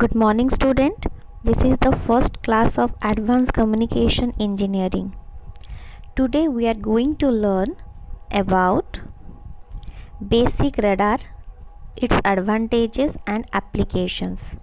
Good morning, student. This is the first class of Advanced Communication Engineering. Today we are going to learn about basic radar, its advantages and applications.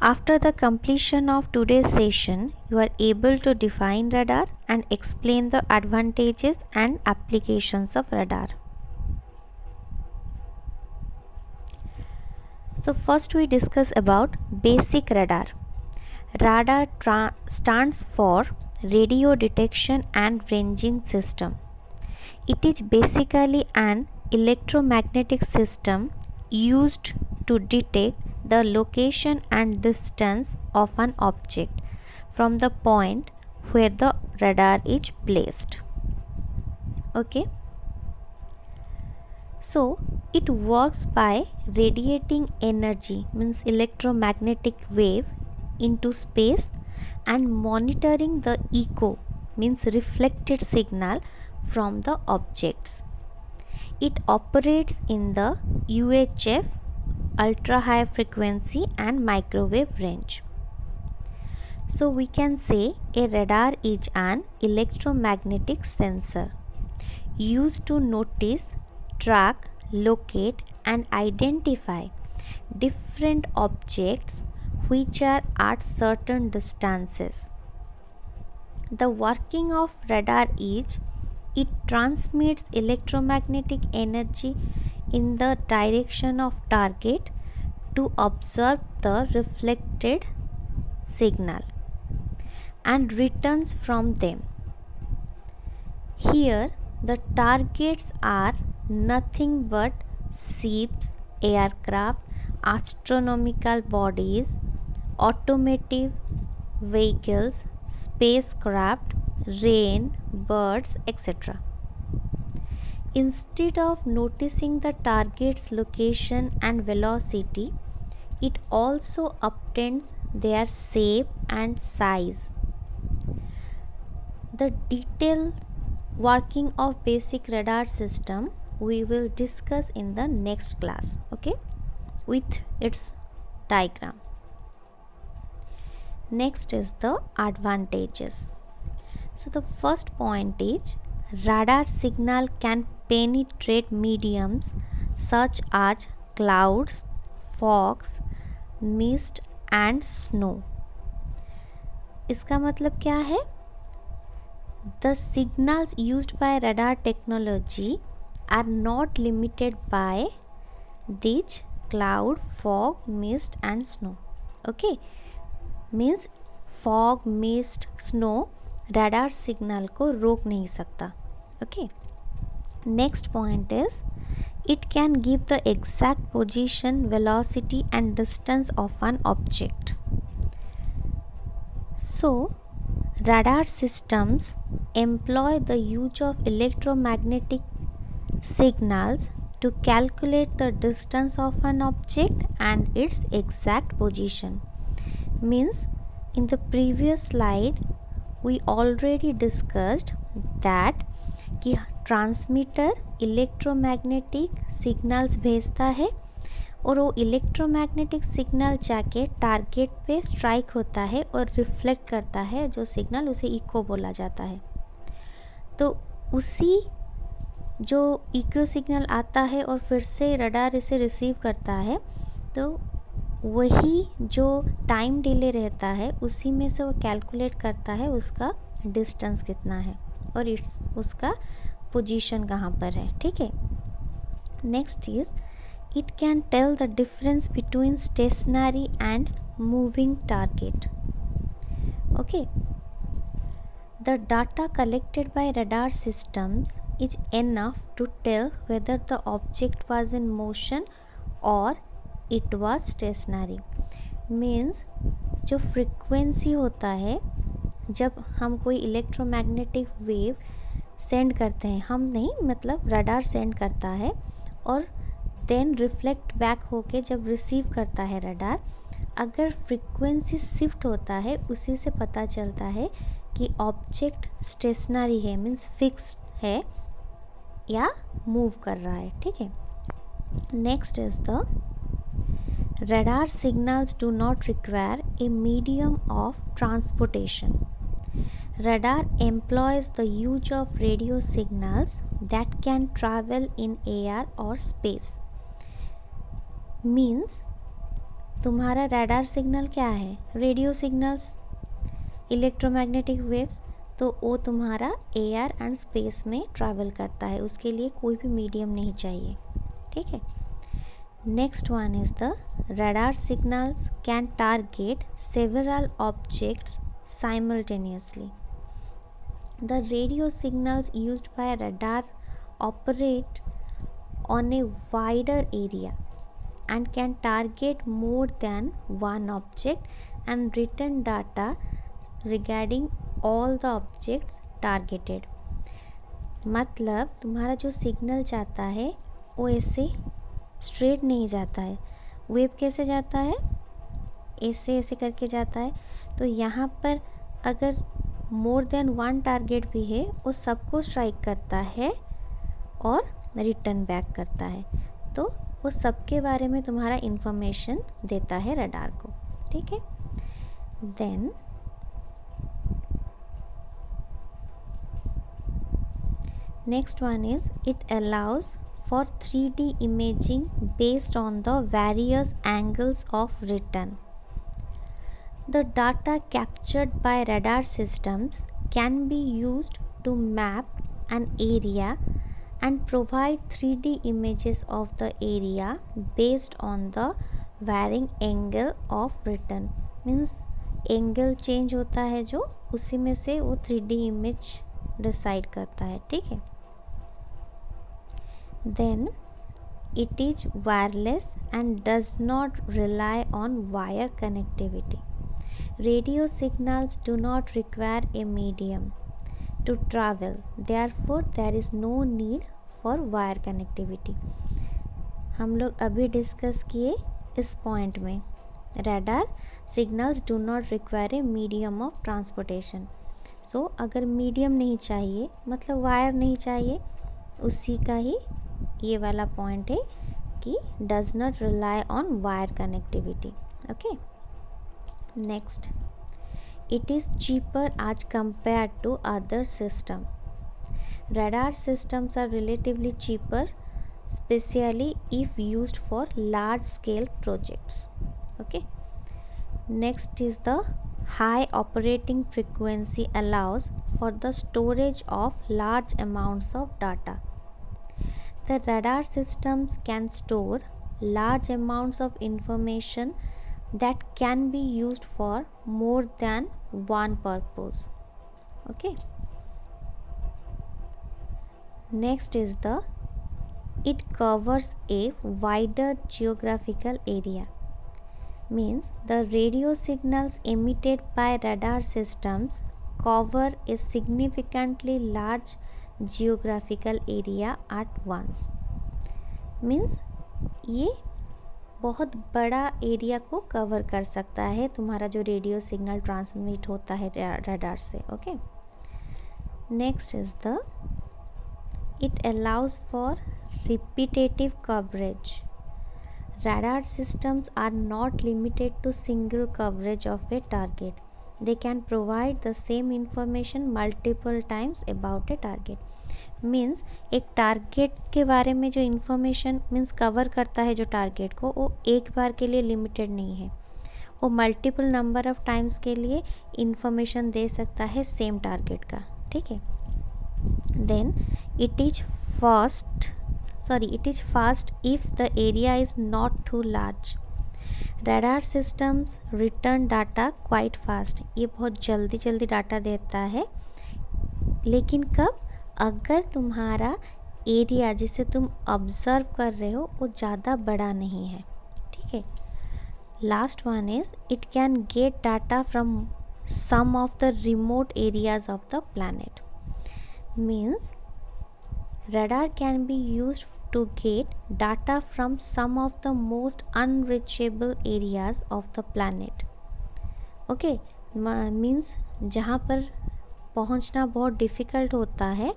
After the completion of today's session, you are able to define radar and explain the advantages and applications of radar. So first we discuss about basic radar. Radar stands for Radio Detection and Ranging System. It is basically an electromagnetic system used to detect the location and distance of an object from the point where the radar is placed. Okay. So it works by radiating energy, means electromagnetic wave, into space and monitoring the echo, means reflected signal from the objects. It operates in the UHF, ultra high frequency and microwave range. So we can say a radar is an electromagnetic sensor used to notice, track, locate and identify different objects which are at certain distances. The working of radar is it transmits electromagnetic energy in the direction of target to observe the reflected signal and returns from them. Here the targets are nothing but ships, aircraft, astronomical bodies, automotive vehicles, spacecraft, rain, birds, etc. Instead of noticing the target's location and velocity, it also obtains their shape and size. The detailed working of basic radar system we will discuss in the next class, okay, with its diagram. Next is the advantages. So the first point is radar signal can penetrate mediums such as clouds, fogs, mist and snow. इसका मतलब क्या है? The signals used by radar technology are not limited by these cloud, fog, mist and snow. Okay, means fog, mist, snow radar signal को रोक नहीं सकता. Okay, next point is it can give the exact position, velocity and distance of an object. So radar systems employ the use of electromagnetic signals to calculate the distance of an object and its exact position. Means in the previous slide we already discussed that कि transmitter electromagnetic signals भेजता है और वो electromagnetic signal जाके target पे strike होता है और रिफ्लेक्ट करता है जो सिग्नल, उसे इको बोला जाता है. तो उसी जो इको सिग्नल आता है और फिर से रडार इसे रिसीव करता है, तो वही जो टाइम डिले रहता है उसी में से वो कैलकुलेट करता है उसका डिस्टेंस कितना है और उसका पोजीशन कहाँ पर है. ठीक है. Next is it can tell the difference between stationary and moving target. Okay, the data collected by radar systems is enough to tell whether the object was in motion or it was stationary. Means जो frequency होता है, जब हम कोई electromagnetic wave send करते हैं, हम नहीं मतलब रडार सेंड करता है और देन रिफ्लेक्ट बैक होके जब रिसीव करता है रडार, अगर फ्रीक्वेंसी शिफ्ट होता है उसी से पता चलता है कि ऑब्जेक्ट स्टेशनरी है, मीन्स फिक्स है या मूव कर रहा है. ठीक है. Next is the Radar signals do not require a medium of transportation. Radar employs the use of radio signals that can travel in air or space. Means तुम्हारा radar signal क्या है? रेडियो सिग्नल्स, इलेक्ट्रोमैग्नेटिक वेव्स, तो वो तुम्हारा air and space में travel करता है, उसके लिए कोई भी मीडियम नहीं चाहिए, ठीक है। Next one is the radar signals can target several objects simultaneously. The radio signals used by radar operate on a wider area and can target more than one object and return data regarding all the objects targeted. मतलब तुम्हारा जो signal जाता है वो ऐसे straight नहीं जाता है, वेव कैसे जाता है, ऐसे ऐसे करके जाता है. तो यहाँ पर अगर मोर देन वन टारगेट भी है वो सबको स्ट्राइक करता है और रिटर्न बैक करता है, तो वो सबके बारे में तुम्हारा इंफॉर्मेशन देता है रडार को, ठीक है. Then next one is it allows for 3D imaging based on the various angles of return. The data captured by radar systems can be used to map an area and provide 3D images of the area based on the varying angle of return. Means angle change होता है जो, उसी में से वो 3D image decide करता है, ठीक है. Then it is wireless and does not rely on wire connectivity. Radio signals do not require a medium to travel, therefore there is no need for wire connectivity. हम लोग अभी discuss किए इस point में, radar signals do not require a medium of transportation. सो अगर medium नहीं चाहिए मतलब वायर नहीं चाहिए, उसी का ही ये वाला पॉइंट है कि does not rely on wire connectivity. Okay. Next, it is cheaper as compared to other systems. Radar systems are relatively cheaper, especially if used for large scale projects. Okay. Next is the high operating frequency allows for the storage of large amounts of data. The radar systems can store large amounts of information that can be used for more than one purpose. Okay. Next is the it covers a wider geographical area. Means the radio signals emitted by radar systems cover a significantly large geographical area at once. Means ये बहुत बड़ा area को cover कर सकता है तुम्हारा जो radio signal transmit होता है रडार से. Okay. Next is the it allows for repetitive coverage. Radar systems are not limited to single coverage of a target. They can provide the same information multiple times about a target. Means एक target के बारे में जो information means cover करता है जो target को, वो एक बार के लिए लिमिटेड नहीं है, वो मल्टीपल नंबर ऑफ टाइम्स के लिए इन्फॉर्मेशन दे सकता है सेम टारगेट का, ठीक है. Then it is fast if the area is not too large. Radar systems return data quite fast. ये बहुत जल्दी जल्दी डाटा देता है, लेकिन कब, अगर तुम्हारा एरिया जिसे तुम ऑब्जर्व कर रहे हो वो ज़्यादा बड़ा नहीं है, ठीक है. Last one is it can get data from some of the remote areas of the planet. Means radar can be used to get data from some of the most unreachable areas of the planet. Okay, means जहाँ पर पहुँचना बहुत difficult होता है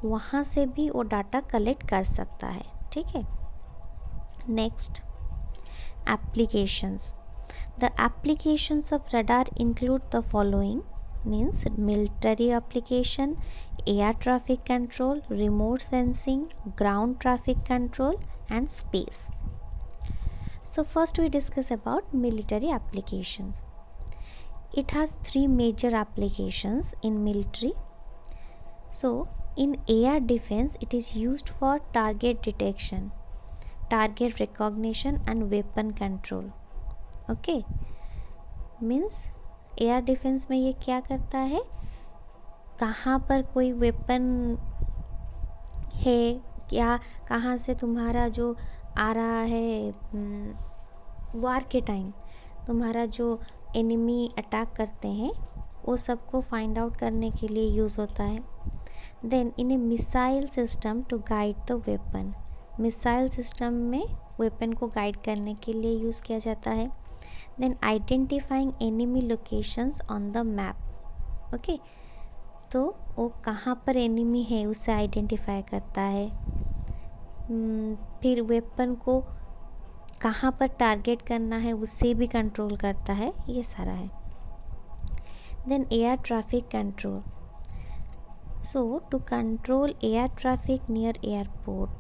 वहाँ से भी वो डाटा कलेक्ट कर सकता है, ठीक है. Next, applications. The applications of radar include the following, means military application, air traffic control, remote sensing, ground traffic control, and space. So first we discuss about military applications. It has three major applications in military. So in air defense, it is used for target detection, target recognition, and weapon control. Okay, means air defence में ये क्या करता है, कहाँ पर कोई weapon है, क्या कहाँ से तुम्हारा जो आ रहा है वार के टाइम तुम्हारा जो एनिमी अटैक करते हैं वो सबको फाइंड आउट करने के लिए यूज़ होता है. Then in a missile system to guide the weapon, missile system में वेपन को गाइड करने के लिए यूज़ किया जाता है. Then identifying enemy locations on the map. Okay, तो वो कहाँ पर एनिमी है उसे आइडेंटिफाई करता है. फिर वेपन को कहाँ पर टारगेट करना है उसे भी कंट्रोल करता है, ये सारा है. Then air traffic control. So to control air traffic near airport,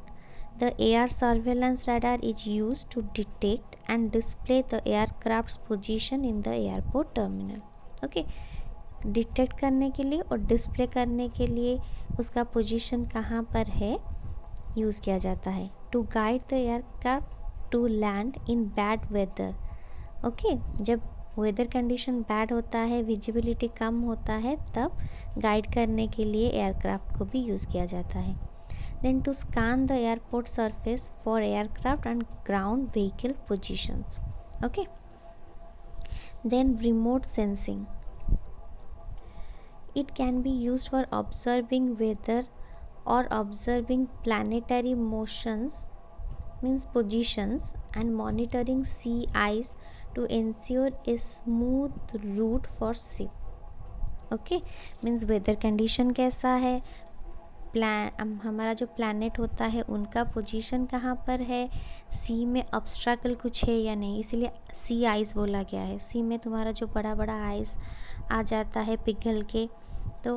the air surveillance radar is used to detect and display the aircraft's position in the airport terminal. Okay, detect करने के लिए और display करने के लिए उसका position कहाँ पर है यूज़ किया जाता है. To guide the aircraft to land in bad weather. Okay, जब वेदर कंडीशन बैड होता है, विजिबिलिटी कम होता है, तब गाइड करने के लिए एयरक्राफ्ट को भी यूज़ किया जाता है. Then to scan the airport surface for aircraft and ground vehicle positions. Okay, then remote sensing. It can be used for observing weather or observing planetary motions, means positions, and monitoring sea ice to ensure a smooth route for ship. Okay, means weather condition कैसा है, हमारा जो planet होता है उनका position कहाँ पर है, सी में ऑब्स्ट्रैकल कुछ है या नहीं, इसीलिए सी आइस बोला गया है. सी में तुम्हारा जो बड़ा बड़ा आइस आ जाता है पिघल के, तो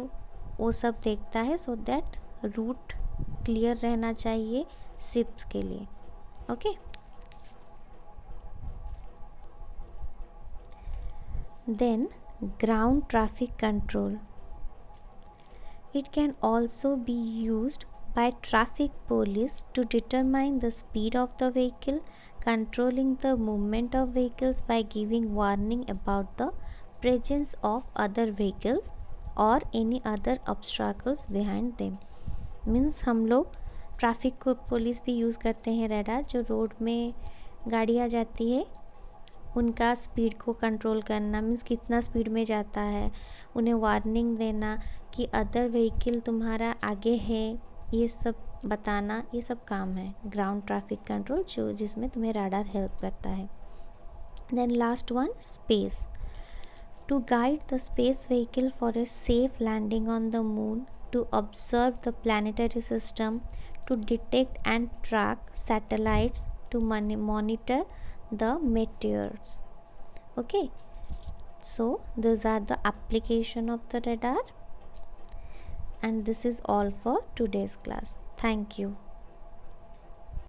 वो सब देखता है, सो दैट रूट क्लियर रहना चाहिए शिप्स के लिए. Okay, then ground traffic control. It can also be used by traffic police to determine the speed of the vehicle, controlling the movement of vehicles by giving warning about the presence of other vehicles or any other obstacles behind them. Means हम लोग traffic को police भी use करते हैं radar, जो road में गाड़ी आ जाती है उनका स्पीड को कंट्रोल करना, मीन्स कितना स्पीड में जाता है, उन्हें वार्निंग देना कि अदर व्हीकल तुम्हारा आगे है, ये सब बताना, ये सब काम है ग्राउंड ट्रैफिक कंट्रोल जिसमें तुम्हें रडार हेल्प करता है. Then last one, space. To guide the space vehicle for a safe landing on the moon, to observe the planetary system, to detect and track satellites, to monitor the meteors. Okay, so these are the application of the radar, and this is all for today's class. Thank you.